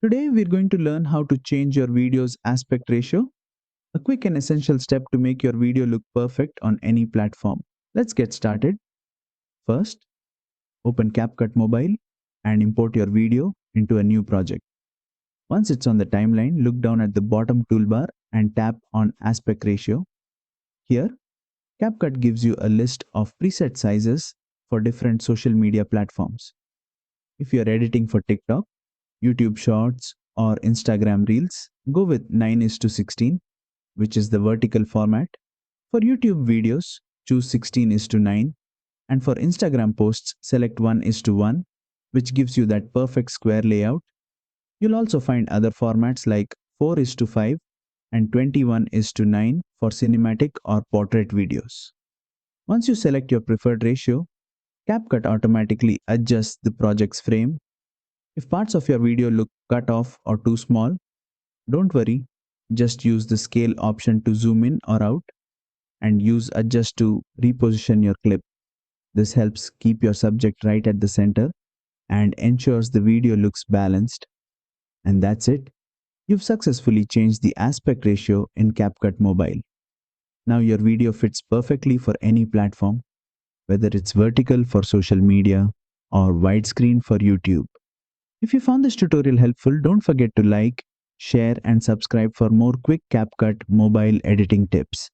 Today we're going to learn how to change your video's aspect ratio, a quick and essential step to make your video look perfect on any platform. Let's get started. First, open CapCut Mobile and import your video into a new project. Once it's on the timeline, look down at the bottom toolbar and tap on aspect ratio. Here, CapCut gives you a list of preset sizes for different social media platforms. If you're editing for TikTok, YouTube Shorts, or Instagram Reels, go with 9:16, which is the vertical format. For YouTube videos, choose 16:9, and for Instagram posts, select 1:1, which gives you that perfect square layout. You'll also find other formats like 4:5 and 21:9 for cinematic or portrait videos. Once you select your preferred ratio, CapCut automatically adjusts the project's frame. If parts of your video look cut off or too small, don't worry, just use the scale option to zoom in or out and use adjust to reposition your clip. This helps keep your subject right at the center and ensures the video looks balanced. And that's it. You've successfully changed the aspect ratio in CapCut Mobile. Now your video fits perfectly for any platform, whether it's vertical for social media or widescreen for YouTube. If you found this tutorial helpful, don't forget to like, share, and subscribe for more quick CapCut mobile editing tips.